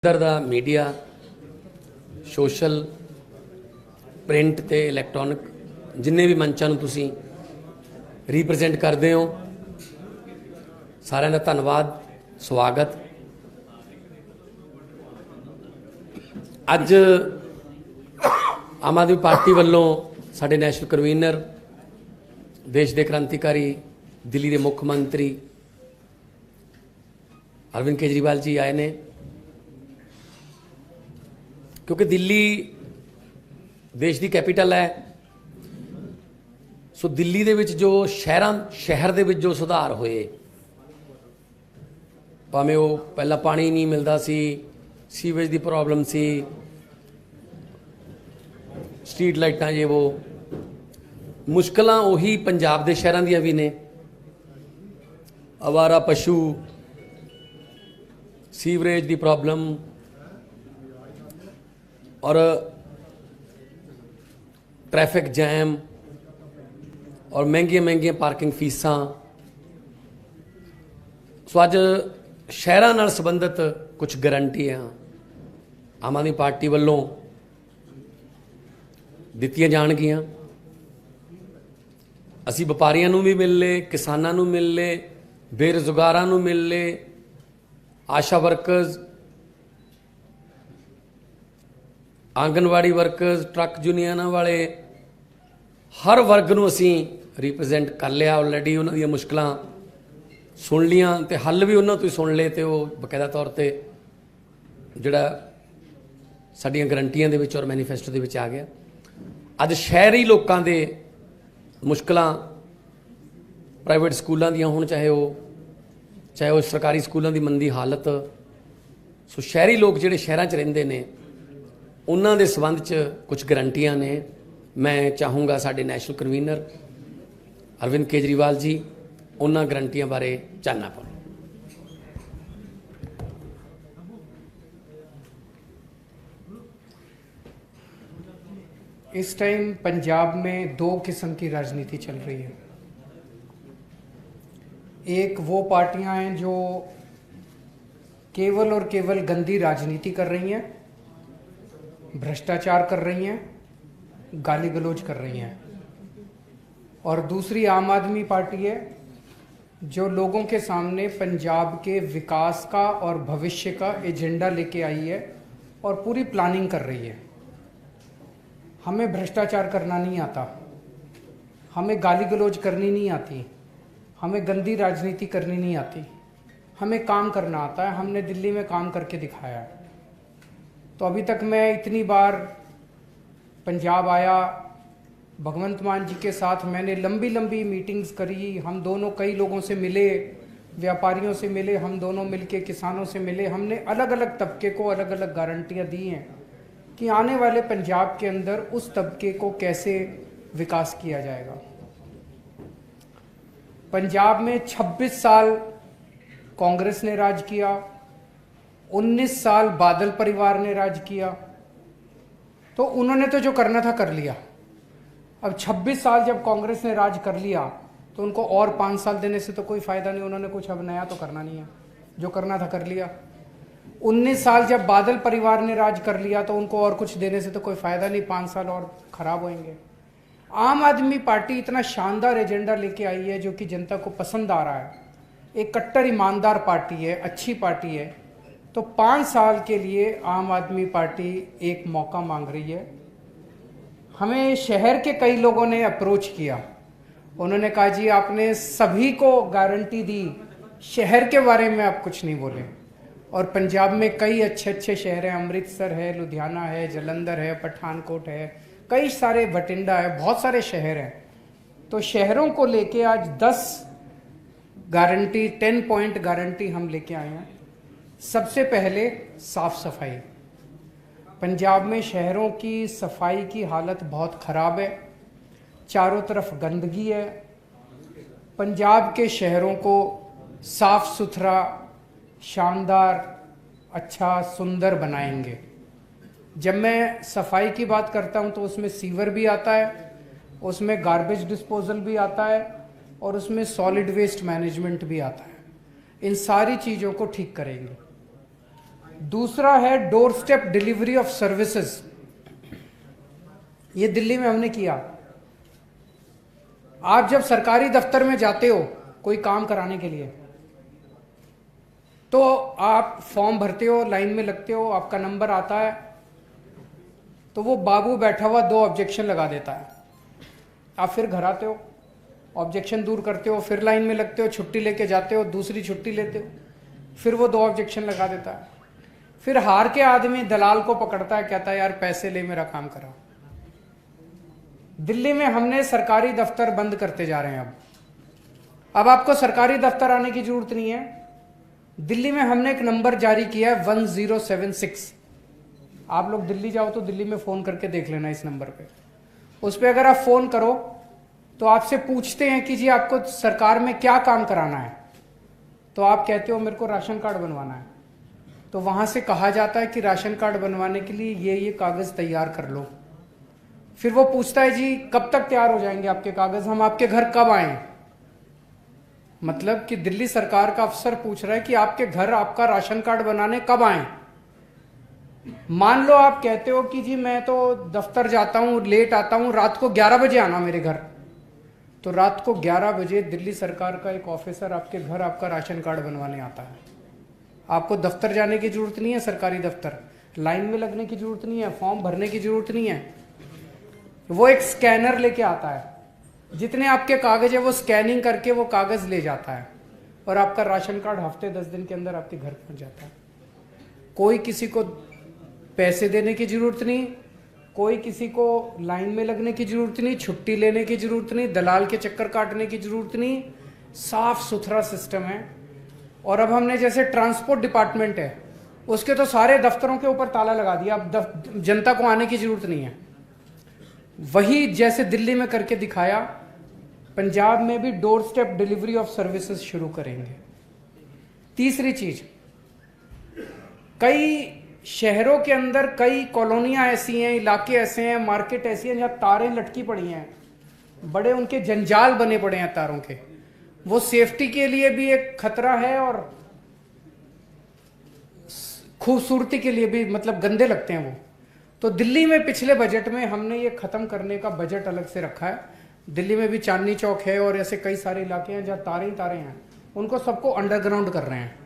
इधर दा media social print ते इलैक्ट्रॉनिक जिन्ने भी मंचां नूं तुसीं रिप्रजेंट करते हो सारिਆਂ ਦਾ धन्नवाद स्वागत। अज आम आदमी पार्टी वालों साडे नैशनल कन्वीनर देश के क्रांतिकारी दिल्ली के मुख्य मंत्री अरविंद केजरीवाल जी आए ने, क्योंकि दिल्ली देश की कैपिटल है। सो दिल्ली दे विच जो शहर दे विच जो सुधार होए, भावें वो पहला पानी नहीं मिलता सी, सीवेज की प्रॉब्लम सी, स्ट्रीट लाइटां जे वो मुश्किलां उही पंजाब दे शहरां दियां भी ने। आवारा पशु, सीवरेज की प्रॉब्लम और ट्रैफिक जैम और महंगिया पार्किंग फीसां। सो अज शहरां नाल संबंधित कुछ गारंटियां आम आदमी पार्टी वालों दित्तियां जाणगियां। असीं व्यापारियों नूं भी मिल ले, किसानां नूं मिल ले, बेरोजगारां नूं मिल ले, ASHA workers, anganwadi workers, truck union वाले, हर वर्ग नूं असीं रिप्रजेंट कर लिया ऑलरेडी। उन्हां दीयां मुश्किलां सुन लियां ते हल भी उन्हां तो ही सुन ले, ते वो बकायदा तौर पर जिहड़ा साडीआं गारंटियां दे विच और मैनीफेस्टो दे विच आ गया। अज शहरी लोकां दे मुश्किलां प्राइवेट स्कूलों दीयां होण, चाहे वो सरकारी स्कूलों की मंदी हालत। सो शहरी लोग जिहड़े शहरां च रहिंदे ने उन्हां दे संबंध च कुछ गारंटियां ने। मैं चाहूँगा साडे नैशनल कन्वीनर अरविंद केजरीवाल जी उन्हां गारंटियां बारे चानना पाओ। इस टाइम पंजाब में दो किस्म की राजनीति चल रही है। एक वो पार्टियां हैं जो केवल और केवल गंदी राजनीति कर रही हैं, भ्रष्टाचार कर रही हैं, गाली गलौज कर रही हैं, और दूसरी आम आदमी पार्टी है जो लोगों के सामने पंजाब के विकास का और भविष्य का एजेंडा लेके आई है और पूरी प्लानिंग कर रही है। हमें भ्रष्टाचार करना नहीं आता, हमें गाली गलौज करनी नहीं आती, हमें गंदी राजनीति करनी नहीं आती, हमें काम करना आता है। हमने दिल्ली में काम करके दिखाया है। तो अभी तक मैं इतनी बार पंजाब आया, भगवंत मान जी के साथ मैंने लंबी लंबी मीटिंग्स करी। हम दोनों कई लोगों से मिले, व्यापारियों से मिले, हम दोनों मिलके किसानों से मिले। हमने अलग अलग तबके को अलग अलग गारंटियां दी हैं कि आने वाले पंजाब के अंदर उस तबके को कैसे विकास किया जाएगा। पंजाब में 26 साल कांग्रेस ने राज किया, 19 साल बादल परिवार ने राज किया, तो उन्होंने तो जो करना था कर लिया। अब 26 साल जब कांग्रेस ने राज कर लिया तो उनको और 5 साल देने से तो कोई फायदा नहीं। उन्होंने कुछ अब नया तो करना नहीं है, जो करना था कर लिया। 19 साल जब बादल परिवार ने राज कर लिया तो उनको और कुछ देने से तो कोई फायदा नहीं, 5 साल और खराब होंगे। आम आदमी पार्टी इतना शानदार एजेंडा लेके आई है जो कि जनता को पसंद आ रहा है। एक कट्टर ईमानदार पार्टी है, अच्छी पार्टी है। तो 5 साल के लिए आम आदमी पार्टी एक मौका मांग रही है। हमें शहर के कई लोगों ने अप्रोच किया, उन्होंने कहा जी आपने सभी को गारंटी दी, शहर के बारे में आप कुछ नहीं बोले। और पंजाब में कई अच्छे अच्छे शहर हैं, अमृतसर है, लुधियाना है, जलंधर है, पठानकोट है, कई सारे, बठिंडा है, बहुत सारे शहर हैं। तो शहरों को लेके आज 10 गारंटी, 10 पॉइंट गारंटी हम लेके आए हैं। सबसे पहले साफ सफाई। पंजाब में शहरों की सफाई की हालत बहुत ख़राब है, चारों तरफ गंदगी है। पंजाब के शहरों को साफ सुथरा, शानदार, अच्छा, सुंदर बनाएंगे। जब मैं सफाई की बात करता हूं तो उसमें सीवर भी आता है, उसमें गार्बेज डिस्पोजल भी आता है और उसमें सॉलिड वेस्ट मैनेजमेंट भी आता है। इन सारी चीज़ों को ठीक करेंगे। दूसरा है door step delivery of services. ये दिल्ली में हमने किया। आप जब सरकारी दफ्तर में जाते हो कोई काम कराने के लिए, तो आप फॉर्म भरते हो, लाइन में लगते हो, आपका नंबर आता है, तो वो बाबू बैठा हुआ 2 ऑब्जेक्शन लगा देता है। आप फिर घर आते हो, ऑब्जेक्शन दूर करते हो, फिर लाइन में लगते हो, छुट्टी लेके जाते हो, दूसरी छुट्टी लेते हो, फिर वो 2 ऑब्जेक्शन लगा देता है। फिर हार के आदमी दलाल को पकड़ता है, कहता है यार पैसे ले, मेरा काम करा। दिल्ली में हमने सरकारी दफ्तर बंद करते जा रहे हैं। अब आपको सरकारी दफ्तर आने की जरूरत नहीं है। दिल्ली में हमने एक नंबर जारी किया है 1076। आप लोग दिल्ली जाओ तो दिल्ली में फोन करके देख लेना इस नंबर पे। उस पे अगर आप फोन करो तो आपसे पूछते हैं कि जी आपको सरकार में क्या काम कराना है, तो आप कहते हो मेरे को राशन कार्ड बनवाना है। तो वहां से कहा जाता है कि राशन कार्ड बनवाने के लिए ये कागज तैयार कर लो। फिर वो पूछता है जी कब तक तैयार हो जाएंगे आपके कागज, हम आपके घर कब आए। मतलब कि दिल्ली सरकार का अफसर पूछ रहा है कि आपके घर आपका राशन कार्ड बनाने कब आए। मान लो आप कहते हो कि जी मैं तो दफ्तर जाता हूं, लेट आता हूं, रात को 11 बजे आना मेरे घर। तो रात को 11 बजे दिल्ली सरकार का एक ऑफिसर आपके घर आपका राशन कार्ड बनवाने आता है। आपको दफ्तर जाने की जरूरत नहीं है, सरकारी दफ्तर लाइन में लगने की जरूरत नहीं है, फॉर्म भरने की जरूरत नहीं है। वो एक स्कैनर लेके आता है, जितने आपके कागज है वो स्कैनिंग करके वो कागज ले जाता है और आपका राशन कार्ड हफ्ते 10 दिन के अंदर आपके घर पहुंच जाता है। कोई किसी को पैसे देने की जरूरत नहीं, कोई किसी को लाइन में लगने की जरूरत नहीं, छुट्टी लेने की जरूरत नहीं, दलाल के चक्कर काटने की जरूरत नहीं। साफ सुथरा सिस्टम है। और अब हमने जैसे ट्रांसपोर्ट डिपार्टमेंट है उसके तो सारे दफ्तरों के ऊपर ताला लगा दिया, अब जनता को आने की जरूरत नहीं है। वही जैसे दिल्ली में करके दिखाया, पंजाब में भी door step delivery of services शुरू करेंगे। तीसरी चीज, कई शहरों के अंदर कई कॉलोनियां ऐसी हैं, इलाके ऐसे हैं, मार्केट ऐसी हैं जहां तारें लटकी पड़ी हैं, बड़े उनके जंजाल बने पड़े हैं तारों के। वो सेफ्टी के लिए भी एक खतरा है और खूबसूरती के लिए भी, मतलब गंदे लगते हैं वो। तो दिल्ली में पिछले बजट में हमने ये खत्म करने का बजट अलग से रखा है। दिल्ली में भी चांदनी चौक है और ऐसे कई सारे इलाके हैं जहां तारें हैं, उनको सबको अंडरग्राउंड कर रहे हैं।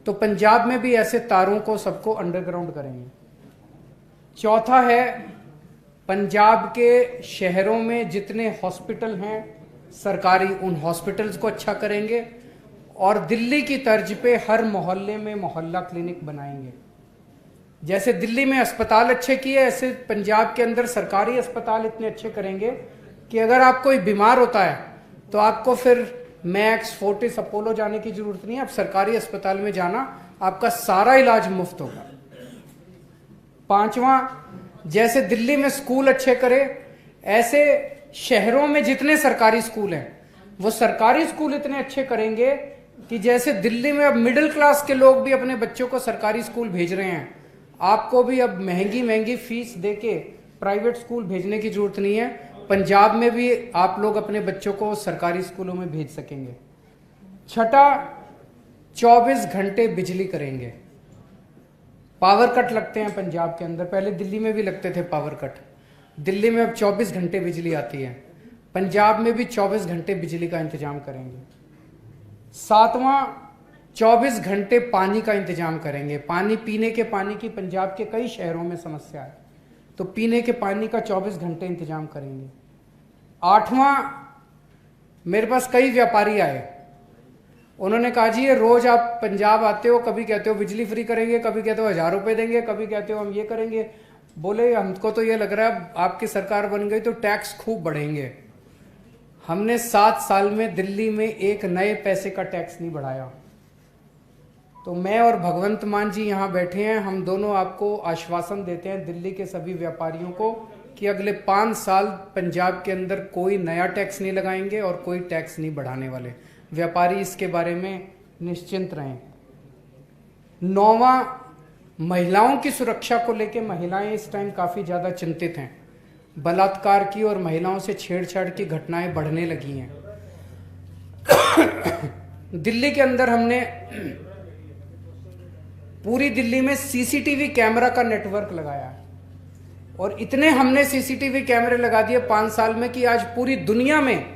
तो पंजाब में भी ऐसे तारों को सबको अंडरग्राउंड करेंगे। चौथा है, पंजाब के शहरों में जितने हॉस्पिटल हैं सरकारी, उन हॉस्पिटल्स को अच्छा करेंगे और दिल्ली की तर्ज पे हर मोहल्ले में मोहल्ला क्लिनिक बनाएंगे। जैसे दिल्ली में अस्पताल अच्छे किए, ऐसे पंजाब के अंदर सरकारी अस्पताल इतने अच्छे करेंगे कि अगर आप कोई बीमार होता है तो आपको फिर मैक्स, फोर्टिस, अपोलो जाने की जरूरत नहीं है। आप सरकारी अस्पताल में जाना, आपका सारा इलाज मुफ्त होगा। पांचवा, जैसे दिल्ली में स्कूल अच्छे करे, ऐसे शहरों में जितने सरकारी स्कूल हैं वो सरकारी स्कूल इतने अच्छे करेंगे कि जैसे दिल्ली में अब मिडिल क्लास के लोग भी अपने बच्चों को सरकारी स्कूल भेज रहे हैं, आपको भी अब महंगी महंगी फीस देके प्राइवेट स्कूल भेजने की जरूरत नहीं है। पंजाब में भी आप लोग अपने बच्चों को सरकारी स्कूलों में भेज सकेंगे। छठा, 24 घंटे बिजली करेंगे। पावर कट लगते हैं पंजाब के अंदर, पहले दिल्ली में भी लगते थे पावर कट। दिल्ली में अब 24 घंटे बिजली आती है, पंजाब में भी 24 घंटे बिजली का इंतजाम करेंगे। सातवां, 24 घंटे पानी का इंतजाम करेंगे। पानी, पीने के पानी की पंजाब के कई शहरों में समस्या है, तो पीने के पानी का 24 घंटे इंतजाम करेंगे। आठवां, मेरे पास कई व्यापारी आए, उन्होंने कहा जी ये रोज आप पंजाब आते हो, कभी कहते हो बिजली फ्री करेंगे, कभी कहते हो 1000 रुपए देंगे, कभी कहते हो हम ये करेंगे। बोले हमको तो ये लग रहा है आपकी सरकार बन गई तो टैक्स खूब बढ़ेंगे। हमने 7 साल में दिल्ली में एक नए पैसे का टैक्स नहीं बढ़ाया। तो मैं और भगवंत मान जी यहाँ बैठे हैं, हम दोनों आपको आश्वासन देते हैं दिल्ली के सभी व्यापारियों को कि अगले 5 साल पंजाब के अंदर कोई नया टैक्स नहीं लगाएंगे और कोई टैक्स नहीं बढ़ाने वाले। व्यापारी इसके बारे में निश्चिंत रहें। 9वां, महिलाओं की सुरक्षा को लेकर महिलाएं इस टाइम काफी ज्यादा चिंतित हैं। बलात्कार की और महिलाओं से छेड़छाड़ की घटनाएं बढ़ने लगी हैं। दिल्ली के अंदर हमने पूरी दिल्ली में सीसीटीवी कैमरा का नेटवर्क लगाया है। और इतने हमने सीसीटीवी कैमरे लगा दिए 5 साल में कि आज पूरी दुनिया में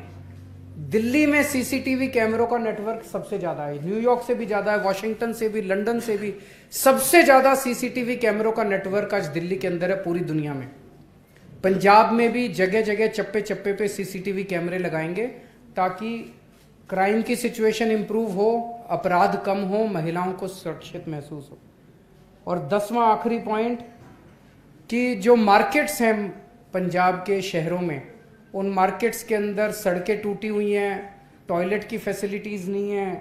दिल्ली में सीसीटीवी कैमरों का नेटवर्क सबसे ज्यादा है। न्यूयॉर्क से भी ज्यादा है, वॉशिंगटन से भी, लंदन से भी। सबसे ज्यादा सीसीटीवी कैमरों का नेटवर्क आज दिल्ली के अंदर है पूरी दुनिया में। पंजाब में भी जगह जगह चप्पे चप्पे पे सीसीटीवी कैमरे लगाएंगे ताकि क्राइम की सिचुएशन इंप्रूव हो, अपराध कम हो, महिलाओं को सुरक्षित महसूस हो। और 10वां आखिरी पॉइंट कि जो मार्केट्स हैं पंजाब के शहरों में, उन मार्केट्स के अंदर सड़कें टूटी हुई हैं, टॉयलेट की फैसिलिटीज़ नहीं है,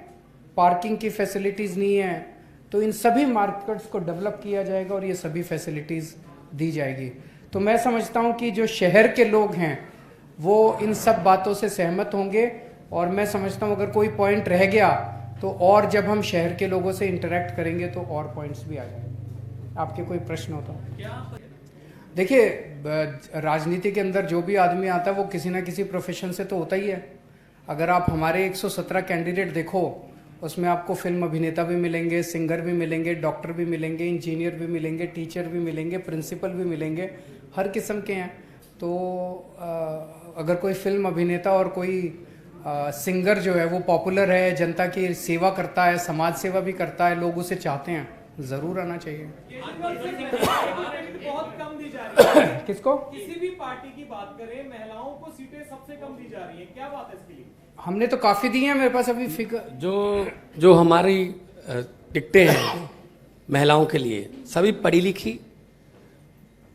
पार्किंग की फैसिलिटीज़ नहीं है। तो इन सभी मार्केट्स को डेवलप किया जाएगा और ये सभी फैसिलिटीज़ दी जाएगी। तो मैं समझता हूँ कि जो शहर के लोग हैं वो इन सब बातों से सहमत होंगे। और मैं समझता हूँ अगर कोई पॉइंट रह गया तो और जब हम शहर के लोगों से इंटरेक्ट करेंगे तो और पॉइंट्स भी आ जाएंगे। आपके कोई प्रश्न हो तो? देखिए, राजनीति के अंदर जो भी आदमी आता है वो किसी ना किसी प्रोफेशन से तो होता ही है। अगर आप हमारे 117 कैंडिडेट देखो, उसमें आपको फिल्म अभिनेता भी मिलेंगे, सिंगर भी मिलेंगे, डॉक्टर भी मिलेंगे, इंजीनियर भी मिलेंगे, टीचर भी मिलेंगे, प्रिंसिपल भी मिलेंगे, हर किस्म के हैं। तो अगर कोई फिल्म अभिनेता और कोई सिंगर जो है वो पॉपुलर है, जनता की सेवा करता है, समाज सेवा भी करता है, लोग उसे चाहते हैं, ज़रूर आना चाहिए। बहुत कम दी जा रही है। किसको? किसी भी पार्टी की बात करें, महिलाओं को सीटें सबसे कम दी जा रही है, क्या बात है इसके लिए? हमने तो काफी दी हैं, मेरे पास अभी फिगर। जो हमारी टिकटें हैं महिलाओं के लिए, सभी पढ़ी लिखी,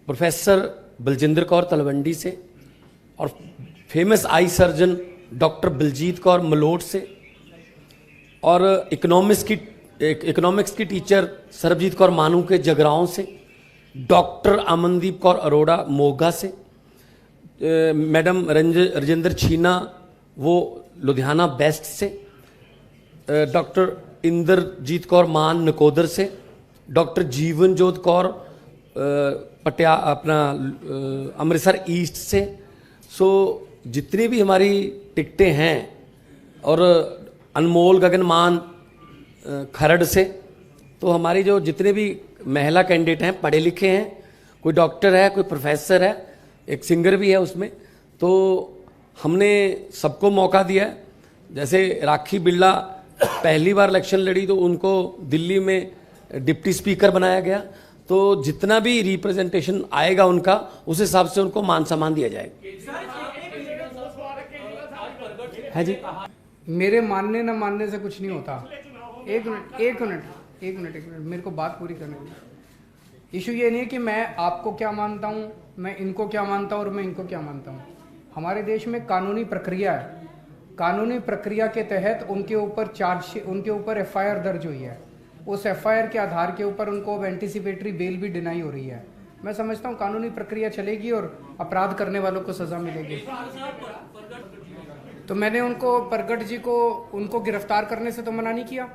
प्रोफेसर बलजिंदर कौर तलवंडी से और famous eye surgeon doctor Baljit Kaur Malot से, और इकोनॉमिक्स की टीचर सरबजीत कौर मानू के जगराओं से, डॉक्टर अमनदीप कौर अरोड़ा मोगा से, मैडम रजिंदर छीना वो लुधियाना वेस्ट से, डॉक्टर इंद्रजीत कौर मान नकोदर से, डॉक्टर जीवनजोत कौर अमृतसर ईस्ट से। सो जितनी भी हमारी टिकटें हैं, और अनमोल गगनमान खरड़ से, तो हमारी जो जितने भी महिला कैंडिडेट हैं पढ़े लिखे हैं, कोई डॉक्टर है, कोई प्रोफेसर है, एक सिंगर भी है उसमें, तो हमने सबको मौका दिया है। जैसे राखी बिरला पहली बार इलेक्शन लड़ी तो उनको दिल्ली में डिप्टी स्पीकर बनाया गया। तो जितना भी रिप्रेजेंटेशन आएगा उनका, उस हिसाब से उनको मान सम्मान दिया जाएगा। है जी, मेरे मानने न मानने से कुछ नहीं होता। एक मिनट, मेरे को बात पूरी करने दो। इशू ये नहीं है कि मैं आपको क्या मानता हूँ, मैं इनको क्या मानता हूँ और मैं इनको क्या मानता हूँ। हमारे देश में कानूनी प्रक्रिया है, कानूनी प्रक्रिया के तहत उनके ऊपर एफआईआर दर्ज हुई है। उस एफआईआर के आधार के ऊपर उनको अब एंटीसिपेटरी बेल भी डिनाई हो रही है। मैं समझता हूँ कानूनी प्रक्रिया चलेगी और अपराध करने वालों को सजा मिलेगी। तो मैंने उनको, प्रगट जी को, उनको गिरफ्तार करने से तो मना नहीं किया।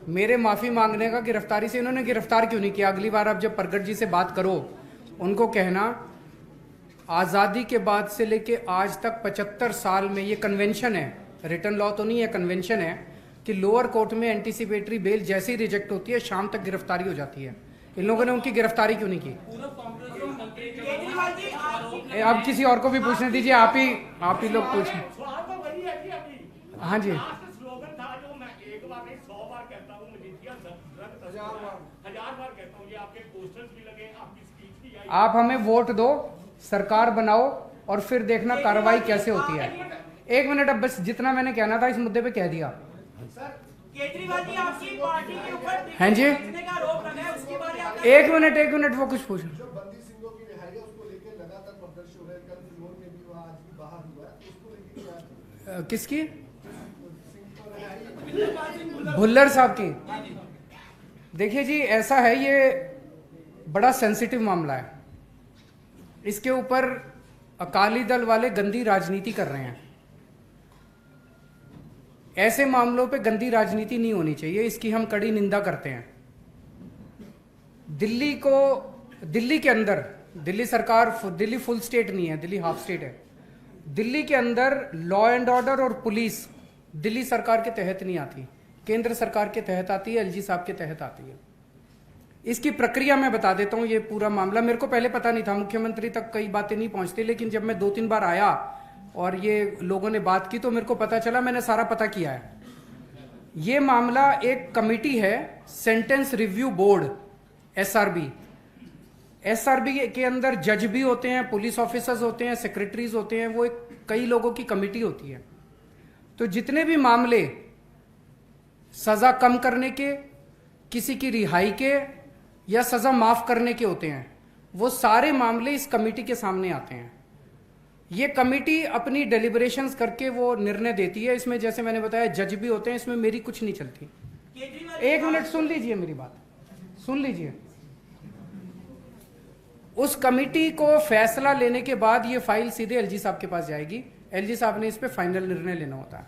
मेरे माफी मांगने का गिरफ्तारी से इन्होंने गिरफ्तार क्यों नहीं किया? अगली बार आप जब प्रगट जी से बात करो, उनको कहना आज़ादी के बाद से लेके आज तक 75 साल में ये कन्वेंशन है, रिटर्न लॉ तो नहीं है, कन्वेंशन है कि लोअर कोर्ट में एंटीसिपेटरी बेल जैसे ही रिजेक्ट होती है शाम तक गिरफ्तारी हो जाती है। इन लोगों ने उनकी गिरफ्तारी क्यों नहीं की? अब किसी और को भी पूछने दीजिए, आप ही लोग पूछें। हाँ जी, आप हमें वोट दो, सरकार बनाओ और फिर देखना कार्रवाई कैसे होती है। एक मिनट, अब बस जितना मैंने कहना था इस मुद्दे पे कह दिया। केजरीवाल जी आपकी पार्टी के ऊपर हैं जी, का आरोप लगा है, उसके बारे में आप एक मिनट, वो कुछ पूछ। जो बंदी सिंहों की रिहाई है उसको लेकर लगातार प्रदर्शन हो रहे हैं। कल फिल्मों में भी वहाँ आज भी बाहर हुआ है, उसको लेकर क्या? किसकी? भुल्लर साहब की। देखिए जी, ऐसा है, ये बड़ा सेंसिटिव मामला है। इसके ऊपर अकाली दल वाले गंदी राजनीति कर रहे हैं। ऐसे मामलों पे गंदी राजनीति नहीं होनी चाहिए, इसकी हम कड़ी निंदा करते हैं। दिल्ली के अंदर, दिल्ली सरकार, दिल्ली फुल स्टेट नहीं है, दिल्ली हाफ स्टेट है। दिल्ली के अंदर लॉ एंड ऑर्डर और पुलिस दिल्ली सरकार के तहत नहीं आती, केंद्र सरकार के तहत आती है, एलजी साहब के तहत आती है। इसकी प्रक्रिया मैं बता देता हूं। ये पूरा मामला मेरे को पहले पता नहीं था, मुख्यमंत्री तक कई बातें नहीं पहुंचती, लेकिन जब मैं 2-3 बार आया और ये लोगों ने बात की तो मेरे को पता चला, मैंने सारा पता किया है। ये मामला एक कमेटी है, sentence review board, SRB. SRB के अंदर जज भी होते हैं, पुलिस ऑफिसर्स होते हैं, सेक्रेटरीज होते हैं, वो एक कई लोगों की कमेटी होती है। तो जितने भी मामले सजा कम करने के, किसी की रिहाई के या सजा माफ करने के होते हैं, वो सारे मामले इस कमेटी के सामने आते हैं। ये कमेटी अपनी डेलिब्रेशंस करके वो निर्णय देती है। इसमें जैसे मैंने बताया जज भी होते हैं, इसमें मेरी कुछ नहीं चलती। एक मिनट सुन लीजिए मेरी बात, सुन लीजिए। उस कमेटी को फैसला लेने के बाद ये फाइल सीधे एलजी साहब के पास जाएगी। एलजी साहब ने इस पे फाइनल निर्णय लेना होता है।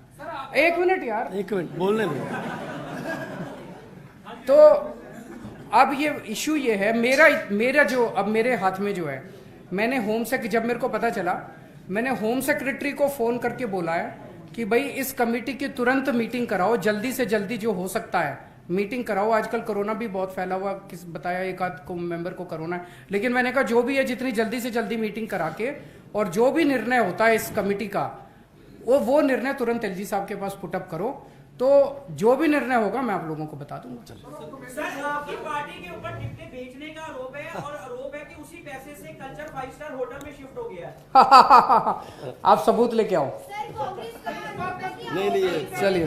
एक मिनट यार, एक मिनट बोलने दो। तो अब ये इशू ये है, मेरा जो अब मेरे हाथ में जो है, मैंने जब मेरे को पता चला, मैंने होम सेक्रेटरी को फोन करके बोला है कि भाई इस कमेटी की तुरंत मीटिंग कराओ, जल्दी से जल्दी जो हो सकता है मीटिंग कराओ। आजकल कोरोना भी बहुत फैला हुआ, किस बताया एक आध को मेंबर को कोरोना है, लेकिन मैंने कहा जो भी है जितनी जल्दी से जल्दी मीटिंग करा के और जो भी निर्णय होता है इस कमेटी का, वो निर्णय तुरंत एलजी साहब के पास पुटअप करो। तो जो भी निर्णय होगा मैं आप लोगों को बता दूंगा। सर, आपकी पार्टी के ऊपर टिकटें बेचने का आरोप है और आरोप है कि उसी पैसे से कल्चर 5 स्टार होटल में शिफ्ट हो गया है। आप सबूत लेके आओ। सर, कांग्रेस का नहीं, चलिए।